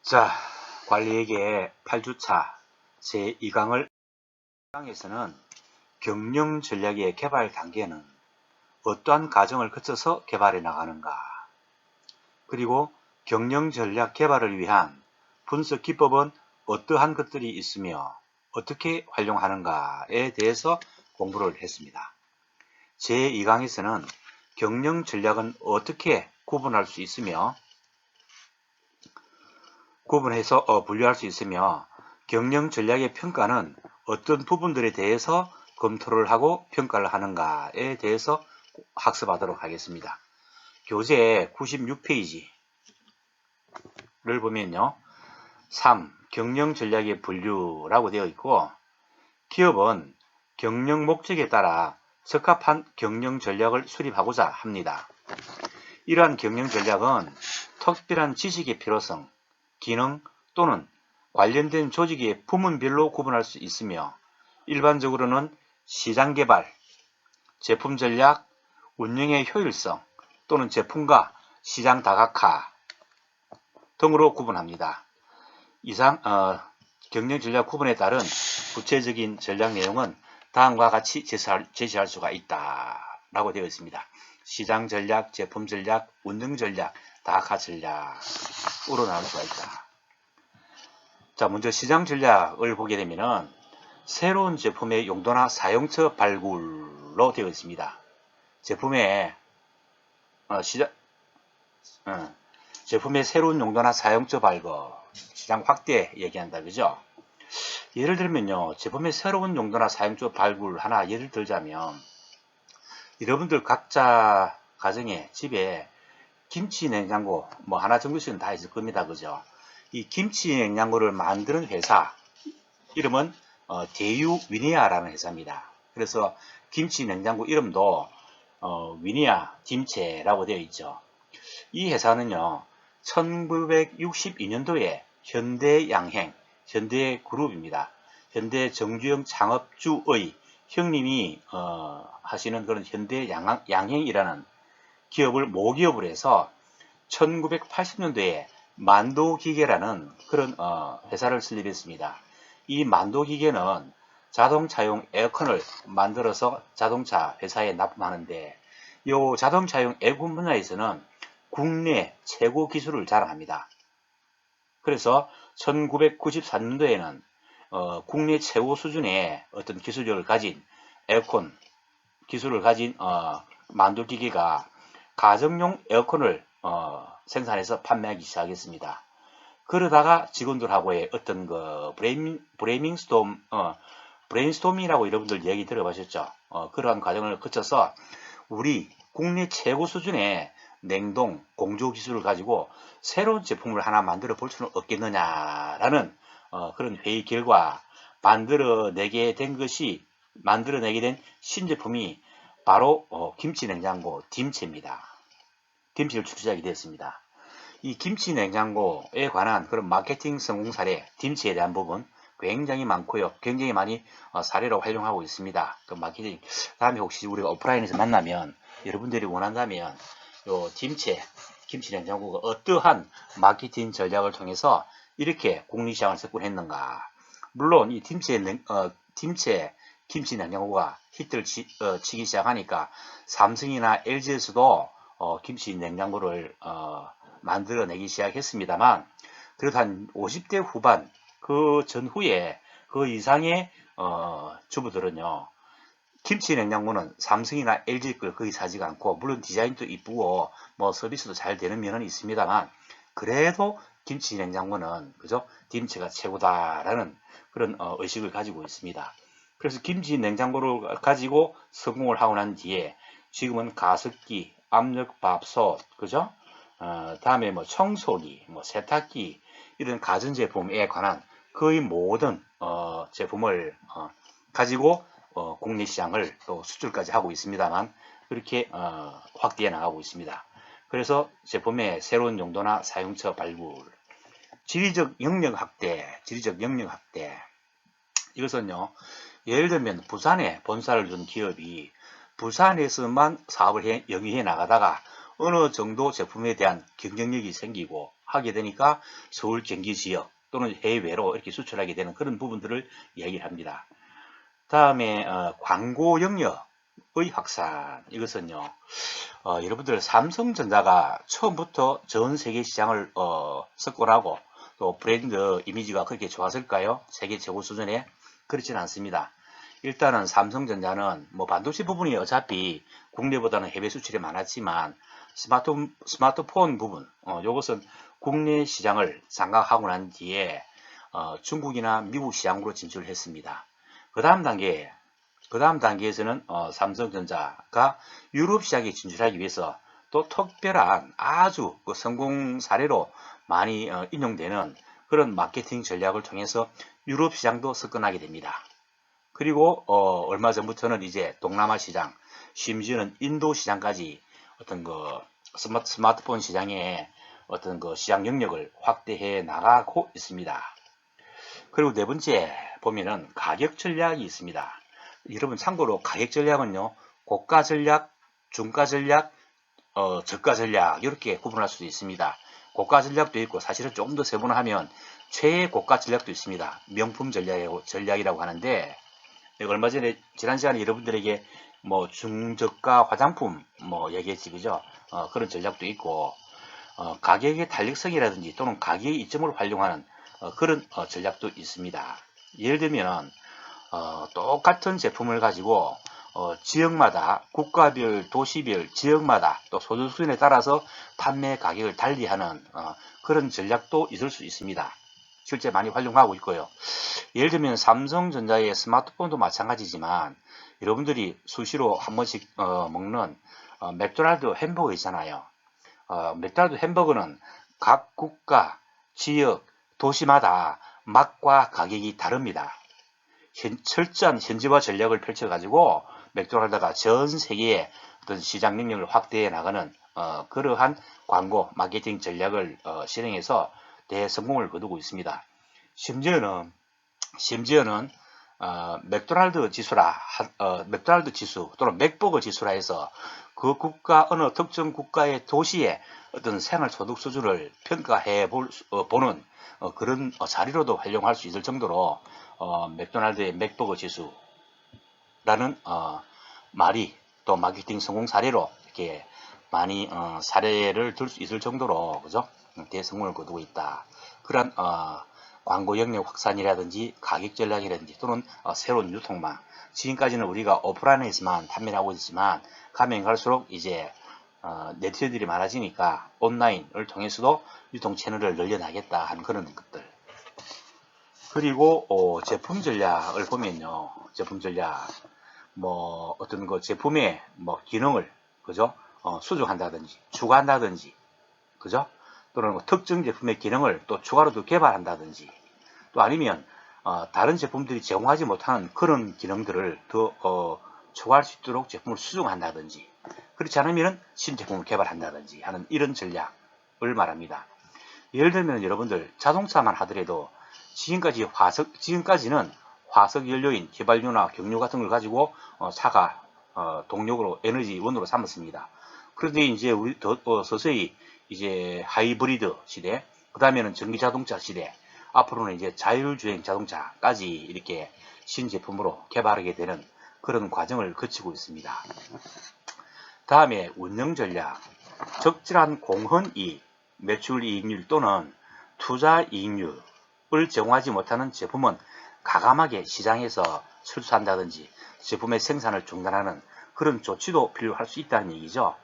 자, 관리에게 8주차 제2강을 2강에서는 경영 전략의 개발 단계는 어떠한 과정을 거쳐서 개발해 나가는가, 그리고 경영 전략 개발을 위한 분석 기법은 어떠한 것들이 있으며 어떻게 활용하는가에 대해서 공부를 했습니다. 제2강에서는 경영 전략은 어떻게 구분할 수 있으며 분류할 수 있으며 경영 전략의 평가는 어떤 부분들에 대해서 검토를 하고 평가를 하는가에 대해서 학습하도록 하겠습니다. 교재 96페이지를 보면요. 3. 경영 전략의 분류라고 되어 있고, 기업은 경영 목적에 따라 적합한 경영 전략을 수립하고자 합니다. 이러한 경영 전략은 특별한 지식의 필요성, 기능 또는 관련된 조직의 부문별로 구분할 수 있으며, 일반적으로는 시장 개발, 제품 전략, 운영의 효율성 또는 제품과 시장 다각화 등으로 구분합니다. 이상 경영 전략 구분에 따른 구체적인 전략 내용은 다음과 같이 제시할 수가 있다라고 되어 있습니다. 시장 전략, 제품 전략, 운영 전략, 다각화 전략으로 나눌 수가 있다. 자, 먼저 시장 전략을 보게 되면은 새로운 제품의 용도나 사용처 발굴로 되어 있습니다. 제품의 제품의 새로운 용도나 사용처 발굴, 시장 확대 얘기한다, 그죠? 예를 들면요, 제품의 새로운 용도나 사용처 발굴 하나 예를 들자면, 여러분들 각자 가정에 집에 김치 냉장고 뭐 하나 정도씩은 다 있을 겁니다, 그죠? 이 김치 냉장고를 만드는 회사 이름은 대유 위니아라는 회사입니다. 그래서 김치 냉장고 이름도 위니아 김치라고 되어 있죠. 이 회사는요, 1962년도에 현대그룹입니다. 현대정주영 창업주의 형님이 하시는 그런 현대양행이라는 기업을 모기업을 해서 1980년도에 만도기계라는 그런 회사를 설립했습니다. 이 만도기계는 자동차용 에어컨을 만들어서 자동차 회사에 납품하는데, 이 자동차용 에어컨 분야에서는 국내 최고 기술을 자랑합니다. 그래서 1994년도에는 국내 최고 수준의 어떤 기술력을 가진 에어컨 기술을 가진 만도기계가 가정용 에어컨을 생산해서 판매하기 시작했습니다. 그러다가 직원들하고의 어떤 그 브레인스톰이라고 여러분들 얘기 들어보셨죠? 그러한 과정을 거쳐서 우리 국내 최고 수준의 냉동 공조 기술을 가지고 새로운 제품을 하나 만들어 볼 수는 없겠느냐라는 그런 회의 결과 만들어내게 된 신제품이 바로 김치 냉장고 딤체입니다. 딤체를 출시하게 되었습니다. 이 김치 냉장고에 관한 그런 마케팅 성공 사례, 딤체에 대한 부분 굉장히 많고요. 굉장히 많이 사례로 활용하고 있습니다. 그 마케팅, 다음에 혹시 우리가 오프라인에서 만나면 여러분들이 원한다면 요 딤체, 김치 냉장고가 어떠한 마케팅 전략을 통해서 이렇게 국내시장을 석권했는가. 물론 이 딤체 김치 냉장고가 히트를 치기 시작하니까 삼성이나 LG에서도 김치 냉장고를 만들어내기 시작했습니다만, 그래도 한 50대 후반 그 전후에 그 이상의 주부들은요, 김치 냉장고는 삼성이나 LG 걸 거의 사지가 않고, 물론 디자인도 이쁘고 뭐 서비스도 잘 되는 면은 있습니다만, 그래도 김치 냉장고는 그죠? 딤체가 최고다라는 그런 의식을 가지고 있습니다. 그래서 김치 냉장고를 가지고 성공을 하고 난 뒤에 지금은 가습기, 압력밥솥, 그죠? 다음에 뭐 청소기, 뭐 세탁기, 이런 가전제품에 관한 거의 모든 제품을 가지고 국내 시장을 또 수출까지 하고 있습니다만, 그렇게 확대해 나가고 있습니다. 그래서 제품의 새로운 용도나 사용처 발굴, 지리적 영역 확대. 이것은요, 예를 들면 부산에 본사를 둔 기업이 부산에서만 사업을 영위해 나가다가 어느 정도 제품에 대한 경쟁력이 생기고 하게 되니까 서울 경기 지역 또는 해외로 이렇게 수출하게 되는 그런 부분들을 이야기를 합니다. 다음에 광고 영역의 확산. 이것은요, 여러분들 삼성전자가 처음부터 전 세계 시장을 석권하고 또 브랜드 이미지가 그렇게 좋았을까요? 세계 최고 수준에? 그렇지는 않습니다. 일단은 삼성전자는 뭐 반도체 부분이 어차피 국내보다는 해외 수출이 많았지만 스마트폰 부분, 요것은 국내 시장을 장악하고 난 뒤에 중국이나 미국 시장으로 진출을 했습니다. 그 다음 단계에서는 삼성전자가 유럽 시장에 진출하기 위해서 또 특별한 아주 그 성공 사례로 많이 인용되는 그런 마케팅 전략을 통해서 유럽 시장도 접근하게 됩니다. 그리고 얼마 전부터는 이제 동남아 시장, 심지어는 인도 시장까지 어떤 그 스마트폰 시장의 어떤 그 시장 영역을 확대해 나가고 있습니다. 그리고 네 번째 보면은 가격 전략이 있습니다. 여러분 참고로 가격 전략은요, 고가 전략, 중가 전략, 저가 전략 이렇게 구분할 수도 있습니다. 고가 전략도 있고 사실은 조금 더 세분화하면 최고가 전략도 있습니다. 명품 전략이라고 하는데, 얼마 전에 지난 시간에 여러분들에게 뭐 중저가 화장품 뭐 얘기했지, 그죠? 그런 전략도 있고, 가격의 탄력성이라든지 또는 가격의 이점을 활용하는 그런 전략도 있습니다. 예를 들면 똑같은 제품을 가지고 지역마다 국가별, 도시별, 지역마다 또 소득 수준에 따라서 판매 가격을 달리하는 그런 전략도 있을 수 있습니다. 실제 많이 활용하고 있고요. 예를 들면 삼성전자의 스마트폰도 마찬가지지만 여러분들이 수시로 한 번씩 먹는 맥도날드 햄버거 있잖아요. 맥도날드 햄버거는 각 국가, 지역, 도시마다 맛과 가격이 다릅니다. 철저한 현지화 전략을 펼쳐가지고 맥도날드가 전 세계의 어떤 시장 영역을 확대해 나가는 그러한 광고 마케팅 전략을 실행해서 대성공을 거두고 있습니다. 심지어는 맥도날드 맥도날드 지수 또는 맥버거 지수라 해서 그 국가 어느 특정 국가의 도시의 어떤 생활 소득 수준을 평가해 보는 그런 자리로도 활용할 수 있을 정도로 맥도날드의 맥버거 지수라는 말이 또 마케팅 성공 사례로 이렇게 많이 사례를 들 수 있을 정도로, 그죠? 대성공을 거두고 있다. 그런 광고 영역 확산이라든지 가격 전략이라든지 또는 새로운 유통망. 지금까지는 우리가 오프라인에서만 판매를 하고 있지만 가면 갈수록 이제 네티즌들이 많아지니까 온라인을 통해서도 유통 채널을 늘려나겠다 하는 그런 것들. 그리고 제품 전략을 보면요, 제품 전략 뭐 어떤 그 제품의 뭐 기능을, 그죠? 수정한다든지 추가한다든지, 그죠? 또는 뭐 특정 제품의 기능을 또 추가로 또 개발한다든지, 또 아니면 다른 제품들이 제공하지 못하는 그런 기능들을 더 추가할 수 있도록 제품을 수정한다든지, 그렇지 않으면 신제품을 개발한다든지 하는 이런 전략을 말합니다. 예를 들면 여러분들 자동차만 하더라도 지금까지는 화석 연료인 휘발유나 경유 같은 걸 가지고 차가 동력으로 에너지원으로 삼았습니다. 그런데 이제 우리 서서히 이제 하이브리드 시대, 그 다음에는 전기 자동차 시대, 앞으로는 이제 자율주행 자동차까지 이렇게 신제품으로 개발하게 되는 그런 과정을 거치고 있습니다. 다음에 운영 전략, 적절한 공헌이익, 매출 이익률 또는 투자 이익률을 제공하지 못하는 제품은 가감하게 시장에서 철수한다든지 제품의 생산을 중단하는 그런 조치도 필요할 수 있다는 얘기죠.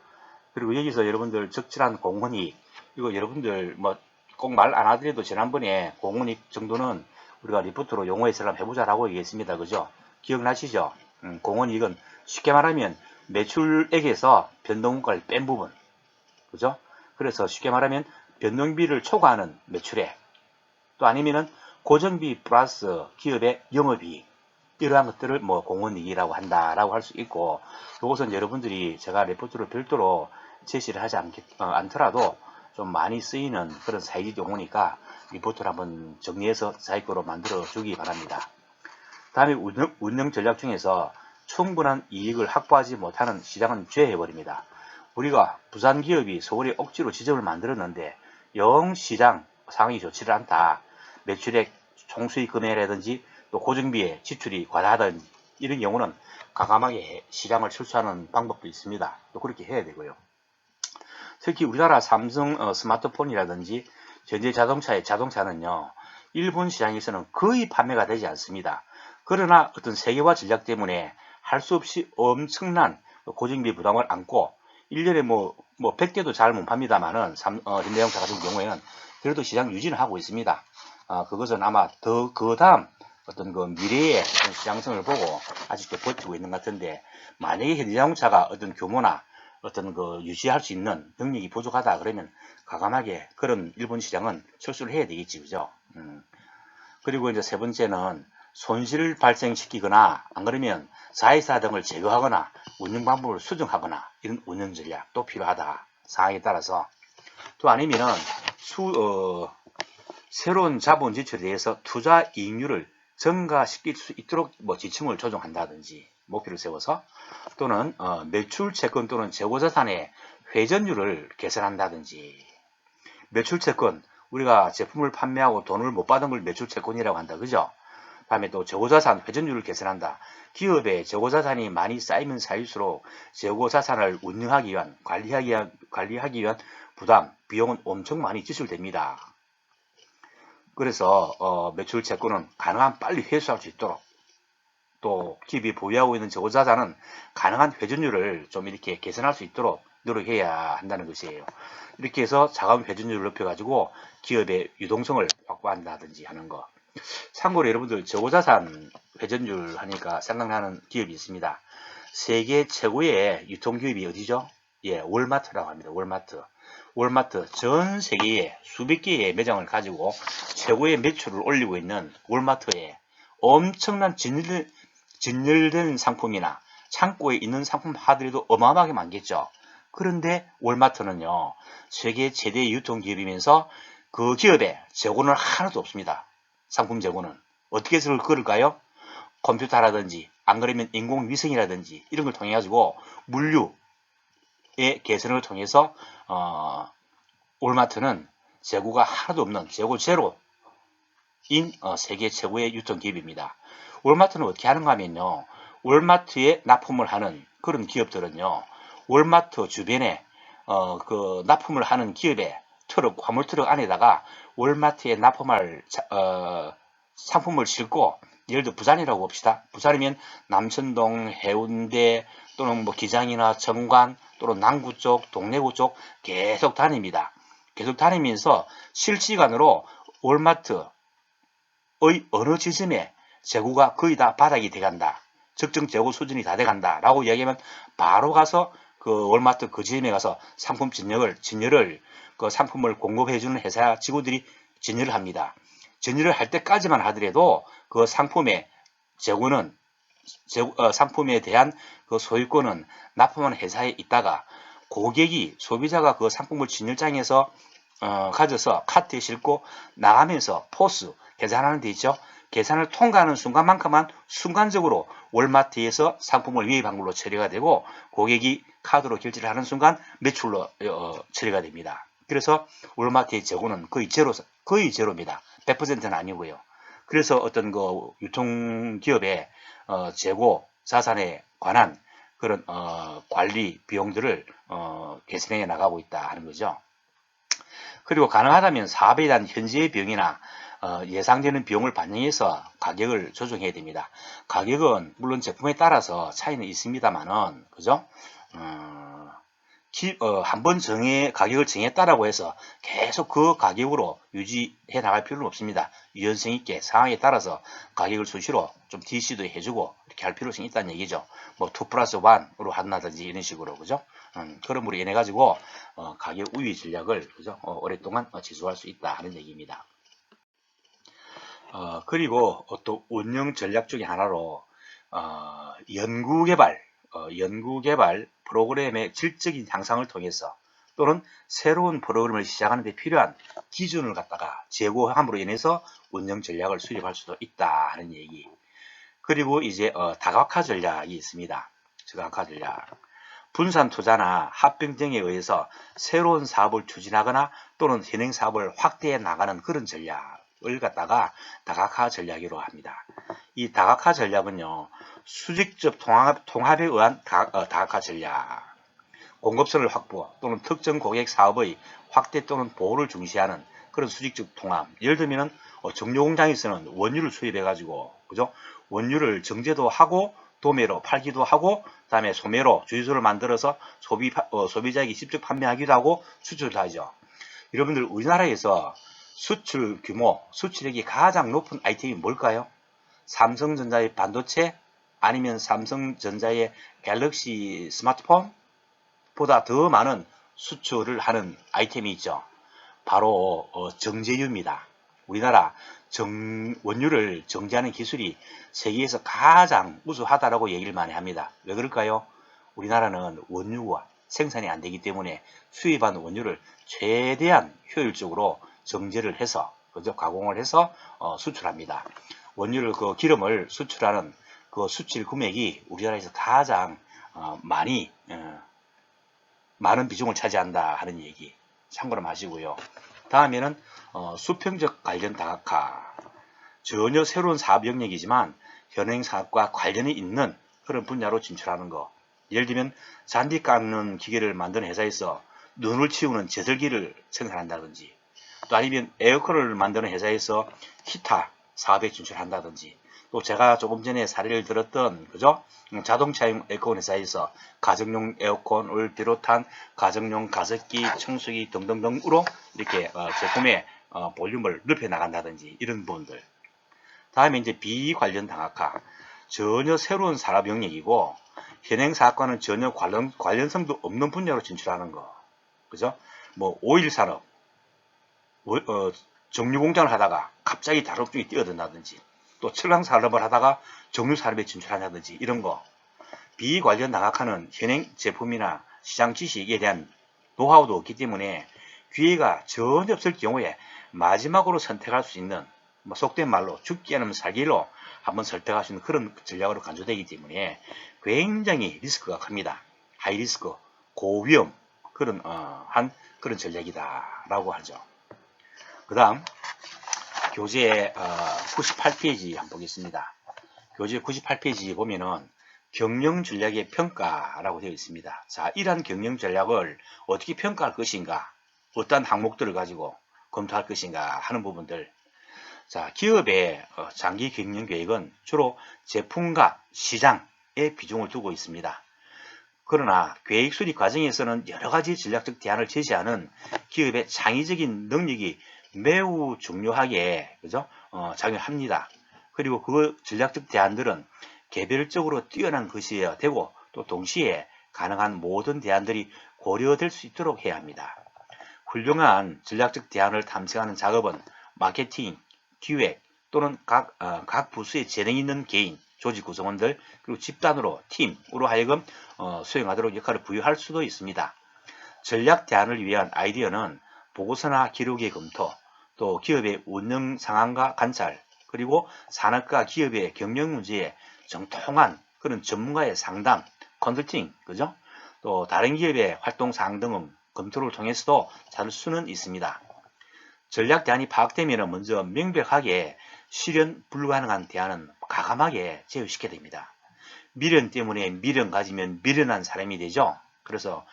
그리고 여기서 여러분들 적절한 공헌이익, 이거 여러분들 뭐 꼭 말 안 하더라도 지난번에 공헌이익 정도는 우리가 리포트로 용어 해설 한번 해보자라고 얘기했습니다. 그죠? 기억나시죠? 공헌이익은 쉽게 말하면 매출액에서 변동가를 뺀 부분, 그죠? 그래서 쉽게 말하면 변동비를 초과하는 매출액, 또 아니면은 고정비 플러스 기업의 영업이익, 이러한 것들을 뭐 공헌이익이라고 한다라고 할 수 있고, 이것은 여러분들이 제가 레포트를 별도로 제시를 하지 않더라도 좀 많이 쓰이는 그런 사회적 용어니까 리포트를 한번 정리해서 자기 거로 만들어 주기 바랍니다. 다음에 운영 전략 중에서 충분한 이익을 확보하지 못하는 시장은 죄해버립니다. 우리가 부산 기업이 서울에 억지로 지점을 만들었는데 영 시장 상황이 좋지를 않다. 매출액 총수익 금액이라든지 또 고정비의 지출이 과다하든지 이런 경우는 과감하게 시장을 철수하는 방법도 있습니다. 또 그렇게 해야 되고요. 특히 우리나라 삼성 스마트폰이라든지 현대자동차의 자동차는요. 일본 시장에서는 거의 판매가 되지 않습니다. 그러나 어떤 세계화 전략 때문에 할 수 없이 엄청난 고정비 부담을 안고 1년에 뭐 100대도 잘 못 팝니다만은 현대자동차 같은 경우에는 그래도 시장 유지는 하고 있습니다. 그것은 아마 그 다음 어떤 그 미래의 어떤 시장성을 보고 아직도 버티고 있는 것 같은데, 만약에 현대자동차가 어떤 규모나 어떤 그 유지할 수 있는 능력이 부족하다 그러면 과감하게 그런 일본 시장은 철수를 해야 되겠지, 그죠? 그리고 이제 세 번째는 손실을 발생시키거나 안 그러면 자회사 등을 제거하거나 운영 방법을 수정하거나 이런 운영 전략도 필요하다. 상황에 따라서. 또 아니면은 새로운 자본 지출에 대해서 투자 이익률을 증가시킬 수 있도록 지침을 조정한다든지 목표를 세워서, 또는 매출 채권 또는 재고자산의 회전율을 개선한다든지. 매출 채권, 우리가 제품을 판매하고 돈을 못 받은 걸 매출 채권이라고 한다, 그죠? 다음에 또 재고자산 회전율을 개선한다. 기업에 재고자산이 많이 쌓이면 쌓일수록 재고자산을 운영하기 위한 관리하기 위한 부담, 비용은 엄청 많이 지출됩니다. 그래서 매출 채권은 가능한 빨리 회수할 수 있도록, 또 기업이 보유하고 있는 재고자산은 가능한 회전율을 좀 이렇게 개선할 수 있도록 노력해야 한다는 것이에요. 이렇게 해서 자금 회전율을 높여가지고 기업의 유동성을 확보한다든지 하는 거. 참고로 여러분들 재고자산 회전율 하니까 생각나는 기업이 있습니다. 세계 최고의 유통기업이 어디죠? 예, 월마트라고 합니다. 월마트 전 세계에 수백 개의 매장을 가지고 최고의 매출을 올리고 있는 월마트에 엄청난 진열된 상품이나 창고에 있는 상품 하더라도 어마어마하게 많겠죠. 그런데 월마트는요, 세계 최대 유통기업이면서 그 기업에 재고는 하나도 없습니다. 상품 재고는. 어떻게 해서 그럴까요? 컴퓨터라든지 안 그러면 인공위성이라든지 이런 걸 통해 가지고 물류의 개선을 통해서 월마트는 재고가 하나도 없는 재고 제로인 세계 최고의 유통기업입니다. 월마트는 어떻게 하는가 하면요, 월마트에 납품을 하는 그런 기업들은요, 월마트 주변에 그 납품을 하는 기업의 화물 트럭 안에다가 월마트에 납품할 상품을 싣고, 예를 들어 부산이라고 봅시다. 부산이면 남천동, 해운대 또는 기장이나 정관 또는 남구 쪽, 동래구 쪽 계속 다닙니다. 계속 다니면서 실시간으로 월마트의 어느 지점에 재고가 거의 다 바닥이 돼간다, 적정 재고 수준이 다 돼간다 라고 이야기하면 바로 가서 그 월마트 그 지점에 가서 상품 진열을 그 상품을 공급해주는 회사 직원들이 진열을 합니다. 진열을 할 때까지만 하더라도 그 상품의 재고는 상품에 대한 그 소유권은 납품한 회사에 있다가 고객이, 소비자가 그 상품을 진열장에서 가져서 카트에 싣고 나가면서 포스 계산하는 데 있죠. 계산을 통과하는 순간만큼만 순간적으로 월마트에서 상품을 위입한 걸로 처리가 되고, 고객이 카드로 결제를 하는 순간 매출로 처리가 됩니다. 그래서 월마트의 재고는 거의 제로입니다. 100%는 아니고요. 그래서 어떤 그 유통기업의 재고 자산에 관한 그런 관리 비용들을 개선해 나가고 있다 하는 거죠. 그리고 가능하다면 사업에 대한 현재의 비용이나 예상되는 비용을 반영해서 가격을 조정해야 됩니다. 가격은 물론 제품에 따라서 차이는 있습니다만은, 그죠? 한번 가격을 정했다라고 해서 계속 그 가격으로 유지해 나갈 필요는 없습니다. 유연성 있게 상황에 따라서 가격을 수시로 좀 DC도 해주고 이렇게 할 필요성이 있다는 얘기죠. 2+1으로 한다든지 이런 식으로, 그죠? 그럼으로 인해 가지고 가격 우위 전략을, 그죠? 오랫동안 지속할 수 있다 하는 얘기입니다. 그리고 또 운영 전략 중에 하나로 연구개발 프로그램의 질적인 향상을 통해서, 또는 새로운 프로그램을 시작하는 데 필요한 기준을 갖다가 제고함으로 인해서 운영 전략을 수립할 수도 있다 하는 얘기. 그리고 이제 다각화 전략이 있습니다. 다각화 전략. 분산 투자나 합병 등에 의해서 새로운 사업을 추진하거나 또는 현행 사업을 확대해 나가는 그런 전략을 갖다가 다각화 전략이라고 합니다. 이 다각화 전략은요, 수직적 통합에 의한 다각화 전략, 공급선을 확보 또는 특정 고객 사업의 확대 또는 보호를 중시하는 그런 수직적 통합. 예를 들면 정료공장에서는 원유를 수입해 가지고 그죠? 원유를 정제도 하고 도매로 팔기도 하고 그다음에 소매로 주유소를 만들어서 소비자에게 직접 판매하기도 하고 수출도 하죠. 여러분들 우리나라에서 수출 규모, 수출액이 가장 높은 아이템이 뭘까요? 삼성전자의 반도체 아니면 삼성전자의 갤럭시 스마트폰 보다 더 많은 수출을 하는 아이템이 있죠. 바로 정제유입니다. 우리나라 원유를 정제하는 기술이 세계에서 가장 우수하다라고 얘기를 많이 합니다. 왜 그럴까요? 우리나라는 원유가 생산이 안 되기 때문에 수입한 원유를 최대한 효율적으로 정제를 해서 그죠? 가공을 해서 수출합니다. 원유를 그 기름을 수출하는 그 수출 금액이 우리나라에서 가장 많은 비중을 차지한다 하는 얘기 참고로 마시고요. 다음에는 수평적 관련 다각화. 전혀 새로운 사업 영역이지만 현행 사업과 관련이 있는 그런 분야로 진출하는 거. 예를 들면 잔디 깎는 기계를 만드는 회사에서 눈을 치우는 제설기를 생산한다든지, 또 아니면 에어컨을 만드는 회사에서 기타 사업에 진출한다든지, 또 제가 조금 전에 사례를 들었던 그죠? 자동차용 에어컨 회사에서 가정용 에어컨을 비롯한 가정용 가습기, 청소기 등등등으로 이렇게 제품의 볼륨을 높여 나간다든지 이런 부분들. 다음에 이제 비관련 다각화. 전혀 새로운 산업 영역이고 현행 사업과는 전혀 관련성도 없는 분야로 진출하는 거. 그죠? 뭐 오일 산업, 정유 공장을 하다가 갑자기 다른 업종에 뛰어든다든지, 또 철강 산업을 하다가 정유 산업에 진출한다든지 이런 거. 비관련 다각화는 현행 제품이나 시장 지식에 대한 노하우도 없기 때문에 기회가 전혀 없을 경우에 마지막으로 선택할 수 있는 속된 말로 죽지 않으면 살기로 한번 선택할 수 있는 그런 전략으로 간주되기 때문에 굉장히 리스크가 큽니다. 하이 리스크, 고위험 그런 그런 전략이다라고 하죠. 그 다음 교재 98페이지 한번 보겠습니다. 교재 98페이지 보면은 경영 전략의 평가라고 되어 있습니다. 자, 이러한 경영 전략을 어떻게 평가할 것인가, 어떤 항목들을 가지고 검토할 것인가 하는 부분들. 자, 기업의 장기 경영 계획은 주로 제품과 시장에 비중을 두고 있습니다. 그러나 계획 수립 과정에서는 여러 가지 전략적 대안을 제시하는 기업의 창의적인 능력이 매우 중요하게 그죠? 작용합니다. 그리고 그 전략적 대안들은 개별적으로 뛰어난 것이어야 되고 또 동시에 가능한 모든 대안들이 고려될 수 있도록 해야 합니다. 훌륭한 전략적 대안을 탐색하는 작업은 마케팅, 기획 또는 각 부서에 재능 있는 개인, 조직 구성원들 그리고 집단으로 팀으로 하여금 수행하도록 역할을 부여할 수도 있습니다. 전략 대안을 위한 아이디어는 보고서나 기록의 검토, 또 기업의 운영 상황과 관찰, 그리고 산업과 기업의 경영 문제에 정통한 그런 전문가의 상담, 컨설팅, 그죠? 또 다른 기업의 활동 사항 등 검토를 통해서도 찾을 수는 있습니다. 전략 대안이 파악되면 먼저 명백하게 실현 불가능한 대안은 과감하게 제외시켜야 됩니다. 미련 때문에 미련 가지면 미련한 사람이 되죠. 그래서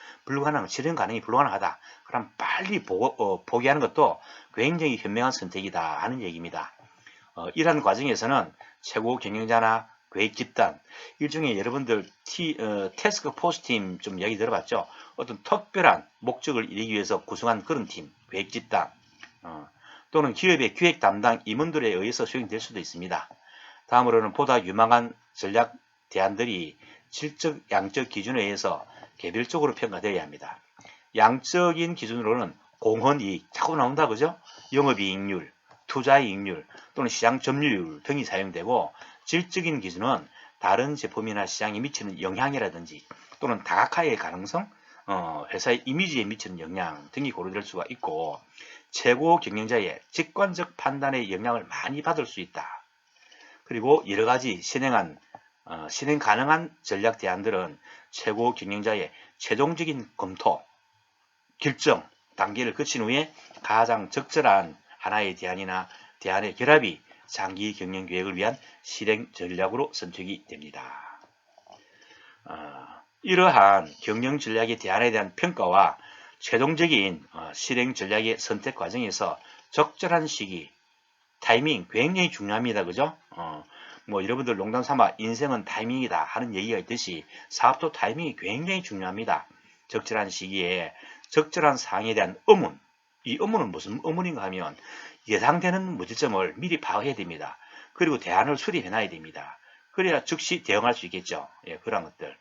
실현 가능이 불가능하다. 그럼 빨리 포기하는 것도 굉장히 현명한 선택이다 하는 얘기입니다. 이러한 과정에서는 최고 경영자나 계획 집단, 일종의 여러분들 태스크 포스 팀 좀 이야기 들어봤죠? 어떤 특별한 목적을 이루기 위해서 구성한 그런 팀, 계획 집단, 또는 기업의 기획 담당 임원들에 의해서 수행될 수도 있습니다. 다음으로는 보다 유망한 전략 대안들이 질적, 양적 기준에 의해서 개별적으로 평가되어야 합니다. 양적인 기준으로는 공헌이익, 자꾸 나온다 그죠? 영업이익률, 투자이익률 또는 시장 점유율 등이 사용되고, 질적인 기준은 다른 제품이나 시장에 미치는 영향이라든지 또는 다각화의 가능성, 회사의 이미지에 미치는 영향 등이 고려될 수가 있고, 최고 경영자의 직관적 판단에 영향을 많이 받을 수 있다. 그리고 여러가지 실행 가능한 전략 대안들은 최고 경영자의 최종적인 검토, 결정 단계를 거친 후에 가장 적절한 하나의 대안의 결합이 장기 경영 계획을 위한 실행 전략으로 선택이 됩니다. 이러한 경영 전략의 대안에 대한 평가와 최종적인 실행 전략의 선택 과정에서 적절한 시기, 타이밍 굉장히 중요합니다. 그죠? 뭐 여러분들 농담 삼아 인생은 타이밍이다 하는 얘기가 있듯이 사업도 타이밍이 굉장히 중요합니다. 적절한 시기에 적절한 사항에 대한 의문, 이 의문은 무슨 의문인가 하면 예상되는 문제점을 미리 파악해야 됩니다. 그리고 대안을 수립해 놔야 됩니다. 그래야 즉시 대응할 수 있겠죠. 예, 그런 것들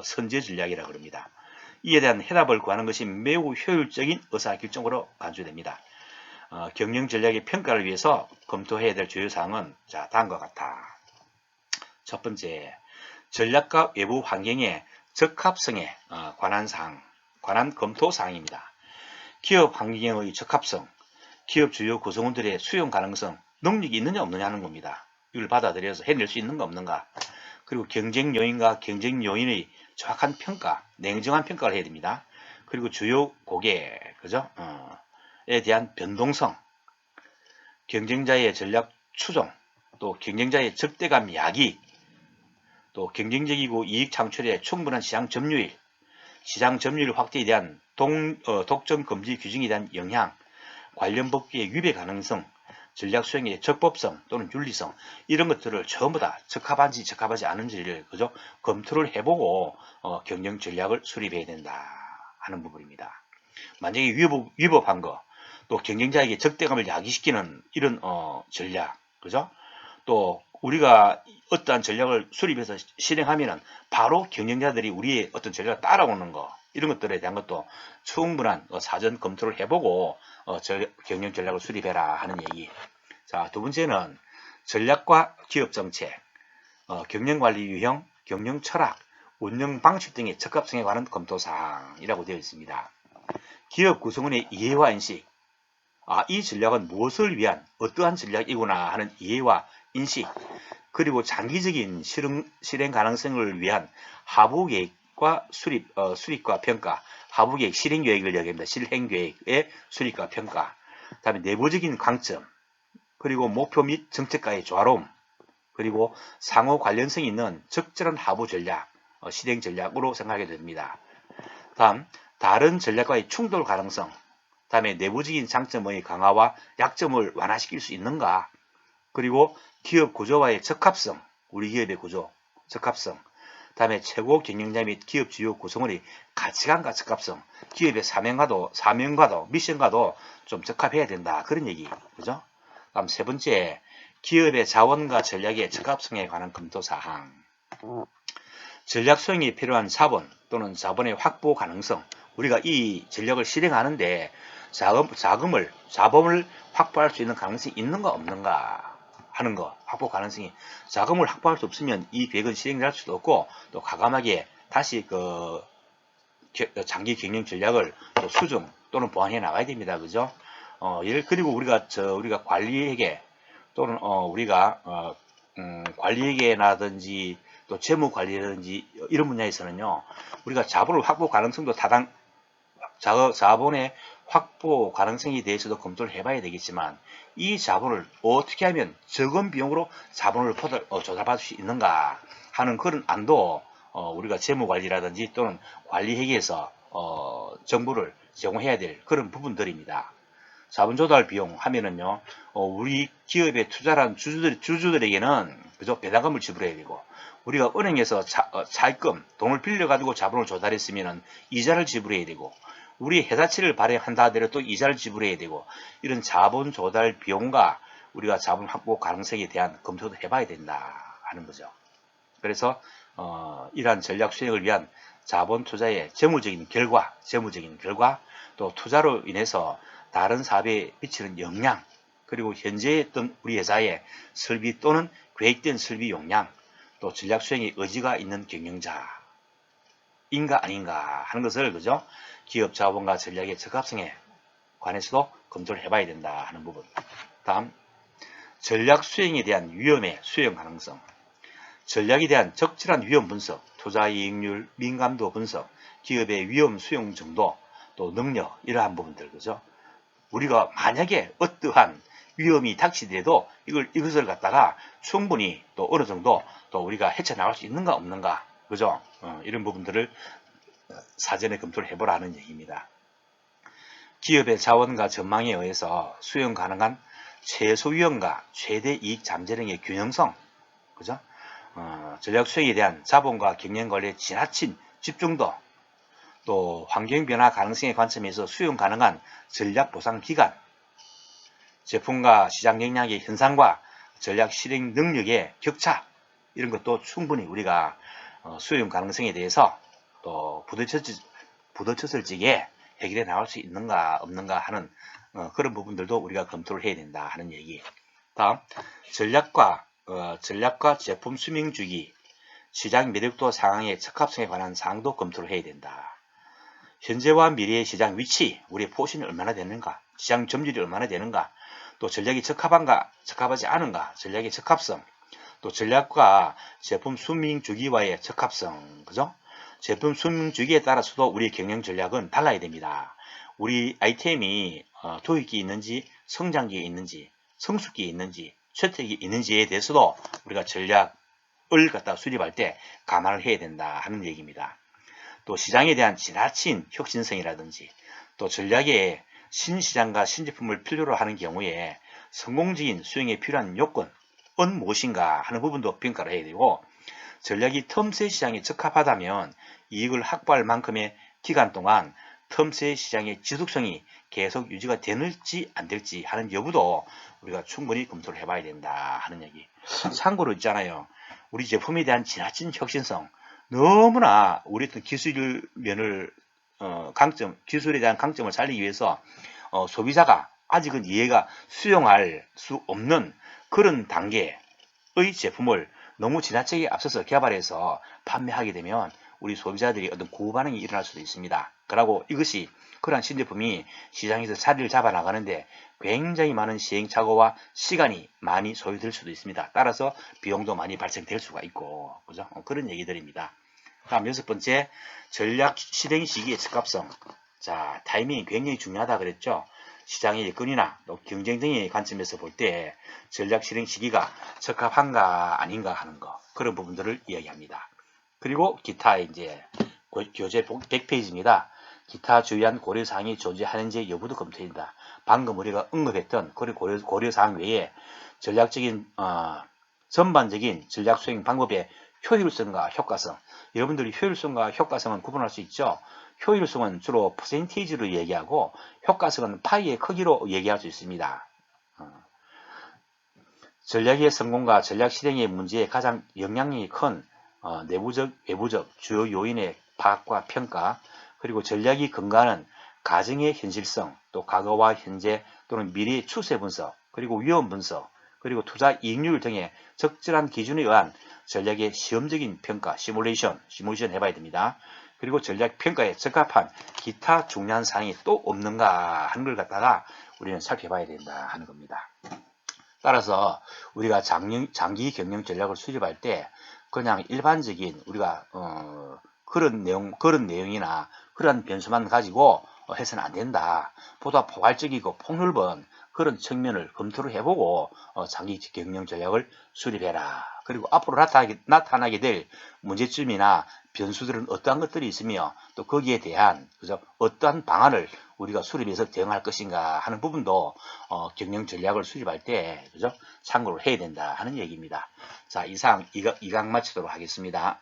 선제 전략이라고 합니다. 이에 대한 해답을 구하는 것이 매우 효율적인 의사결정으로 간주됩니다. 경영 전략의 평가를 위해서 검토해야 될 주요 사항은 다음과 같다. 첫 번째, 전략과 외부 환경의 적합성에 관한 검토 사항입니다. 기업 환경의 적합성, 기업 주요 구성원들의 수용 가능성, 능력이 있느냐 없느냐 하는 겁니다. 이걸 받아들여서 해낼 수 있는가 없는가. 그리고 경쟁 요인과 경쟁 요인의 정확한 평가, 냉정한 평가를 해야 됩니다. 그리고 주요 고객, 그죠? 에 대한 변동성, 경쟁자의 전략 추종, 또 경쟁자의 적대감 야기, 또 경쟁적이고 이익 창출에 충분한 시장 점유율, 시장 점유율 확대에 대한 독점 금지 규정에 대한 영향, 관련 법규의 위배 가능성, 전략 수행의 적법성 또는 윤리성 이런 것들을 전부 다 적합한지 적합하지 않은지를 그죠? 검토를 해보고 경영 전략을 수립해야 된다 하는 부분입니다. 만약에 위법한 거, 또 경쟁자에게 적대감을 야기시키는 이런 전략, 그죠? 또 우리가 어떠한 전략을 수립해서 실행하면은 바로 경쟁자들이 우리의 어떤 전략을 따라오는 거 이런 것들에 대한 것도 충분한 사전 검토를 해보고 경영 전략을 수립해라 하는 얘기. 자, 두 번째는 전략과 기업 정책, 경영관리 유형, 경영 철학, 운영 방식 등의 적합성에 관한 검토 사항이라고 되어 있습니다. 기업 구성원의 이해와 인식, 이 전략은 무엇을 위한 어떠한 전략이구나 하는 이해와 인식, 그리고 장기적인 실행 가능성을 위한 하부 계획과 수립과 평가, 하부 계획 실행 계획을 이야기합니다. 실행 계획의 수립과 평가, 다음에 내부적인 강점, 그리고 목표 및 정책과의 조화로움, 그리고 상호 관련성이 있는 적절한 하부 전략, 실행 전략으로 생각하게 됩니다. 다음, 다른 전략과의 충돌 가능성, 다음에 내부적인 장점의 강화와 약점을 완화시킬 수 있는가, 그리고 기업 구조와의 적합성, 우리 기업의 구조, 적합성, 다음에 최고 경영자 및 기업 주요 구성원의 가치관과 적합성, 기업의 사명과도 미션과도 좀 적합해야 된다. 그런 얘기, 그죠? 다음 세 번째, 기업의 자원과 전략의 적합성에 관한 검토 사항. 전략 수행이 필요한 자본 또는 자본의 확보 가능성. 우리가 이 전략을 실행하는데 자본을 확보할 수 있는 가능성이 있는가 없는가 하는 거, 확보 가능성이. 자금을 확보할 수 없으면 이 계획은 실행할 수도 없고, 또 과감하게 다시 장기 경영 전략을 또 수정 또는 보완해 나가야 됩니다. 그죠? 그리고 우리가 관리회계 또는 관리회계라든지 또 재무관리라든지 이런 분야에서는요, 우리가 자본을 확보 가능성도 자본의 확보 가능성에 대해서도 검토를 해봐야 되겠지만, 이 자본을 어떻게 하면 적은 비용으로 자본을 조달받을 수 있는가 하는 그런 안도 우리가 재무관리라든지 또는 관리회계에서 정보를 제공해야 될 그런 부분들입니다. 자본 조달 비용 하면은요, 우리 기업에 투자한 주주들에게는 그저 배당금을 지불해야 되고, 우리가 은행에서 차입금, 돈을 빌려가지고 자본을 조달했으면은 이자를 지불해야 되고, 우리 회사채를 발행한다 하더라도 또 이자를 지불해야 되고, 이런 자본 조달 비용과 우리가 자본 확보 가능성에 대한 검토도 해봐야 된다 하는 거죠. 그래서 이러한 전략 수행을 위한 자본 투자의 재무적인 결과, 또 투자로 인해서 다른 사업에 미치는 영향, 그리고 현재 있던 우리 회사의 설비 또는 계획된 설비 용량, 또 전략 수행에 의지가 있는 경영자인가 아닌가 하는 것을 그죠? 기업 자본과 전략의 적합성에 관해서도 검토를 해봐야 된다 하는 부분. 다음, 전략 수행에 대한 위험의 수용 가능성. 전략에 대한 적절한 위험 분석, 투자 이익률, 민감도 분석, 기업의 위험 수용 정도, 또 능력, 이러한 부분들, 그죠? 우리가 만약에 어떠한 위험이 닥치더라도 이것을 갖다가 충분히 또 어느 정도 또 우리가 헤쳐나갈 수 있는가 없는가, 그죠? 이런 부분들을 사전에 검토를 해보라는 얘기입니다. 기업의 자원과 전망에 의해서 수용 가능한 최소 위험과 최대 이익 잠재력의 균형성, 그죠? 전략 수행에 대한 자본과 경영 관리의 지나친 집중도, 또 환경 변화 가능성의 관점에서 수용 가능한 전략 보상 기간, 제품과 시장 역량의 현상과 전략 실행 능력의 격차, 이런 것도 충분히 우리가 수용 가능성에 대해서 또 부딪혔을 적에 해결해 나갈 수 있는가 없는가 하는 그런 부분들도 우리가 검토를 해야 된다 하는 얘기. 다음, 전략과 제품 수명 주기, 시장 매력도 상황의 적합성에 관한 사항도 검토를 해야 된다. 현재와 미래의 시장 위치, 우리의 포션이 얼마나 되는가, 시장 점유율이 얼마나 되는가, 또 전략이 적합한가, 적합하지 않은가, 전략의 적합성, 또 전략과 제품 수명 주기와의 적합성, 그죠? 제품 수명 주기에 따라서도 우리 경영 전략은 달라야 됩니다. 우리 아이템이 도입기에 있는지, 성장기에 있는지, 성숙기에 있는지, 최적기에 있는지에 대해서도 우리가 전략을 갖다 수립할 때 감안을 해야 된다 하는 얘기입니다. 또 시장에 대한 지나친 혁신성이라든지, 또 전략의 신시장과 신제품을 필요로 하는 경우에 성공적인 수행에 필요한 요건은 무엇인가 하는 부분도 평가를 해야 되고, 전략이 틈새 시장에 적합하다면 이익을 확보할 만큼의 기간 동안 틈새 시장의 지속성이 계속 유지가 될지 안 될지 하는 여부도 우리가 충분히 검토를 해봐야 된다 하는 얘기. 참고로 있잖아요. 우리 제품에 대한 지나친 혁신성, 너무나 우리 어떤 기술면을 기술에 대한 강점을 살리기 위해서 소비자가 아직은 이해가 수용할 수 없는 그런 단계의 제품을 너무 지나치게 앞서서 개발해서 판매하게 되면 우리 소비자들이 어떤 고부 반응이 일어날 수도 있습니다. 그리고 이것이 그러한 신제품이 시장에서 자리를 잡아 나가는데 굉장히 많은 시행착오와 시간이 많이 소요될 수도 있습니다. 따라서 비용도 많이 발생될 수가 있고, 그죠? 그런 얘기들입니다. 다음 6번째, 전략 실행 시기의 적합성. 자, 타이밍이 굉장히 중요하다 그랬죠. 시장의 여건이나 또 경쟁 등의 관점에서 볼 때 전략 실행 시기가 적합한가 아닌가 하는 거, 그런 부분들을 이야기합니다. 그리고 기타 이제 교재 100페이지입니다. 기타 주의한 고려사항이 존재하는지 여부도 검토된다. 방금 우리가 언급했던 고려사항 외에 전략적인 전반적인 전략 수행 방법의 효율성과 효과성. 여러분들이 효율성과 효과성은 구분할 수 있죠. 효율성은 주로 퍼센테이지로 얘기하고 효과성은 파이의 크기로 얘기할 수 있습니다. 전략의 성공과 전략 실행의 문제에 가장 영향력이 큰 내부적, 외부적 주요 요인의 파악과 평가, 그리고 전략이 근거하는 가정의 현실성, 또 과거와 현재 또는 미래의 추세 분석, 그리고 위험 분석, 그리고 투자 이익률 등의 적절한 기준에 의한 전략의 시험적인 평가, 시뮬레이션 해봐야 됩니다. 그리고 전략 평가에 적합한 기타 중요한 사항이 또 없는가 하는 걸 갖다가 우리는 살펴봐야 된다 하는 겁니다. 따라서 우리가 장기 경영 전략을 수립할 때 그냥 일반적인 우리가 그런 내용이나 그런 변수만 가지고 해서는 안 된다. 보다 포괄적이고 폭넓은 그런 측면을 검토를 해보고 장기 경영 전략을 수립해라. 그리고 앞으로 나타나게 될 문제점이나 변수들은 어떠한 것들이 있으며 또 거기에 대한 어떠한 방안을 우리가 수립해서 대응할 것인가 하는 부분도 경영 전략을 수립할 때 참고를 해야 된다 하는 얘기입니다. 자, 이상 2강 마치도록 하겠습니다.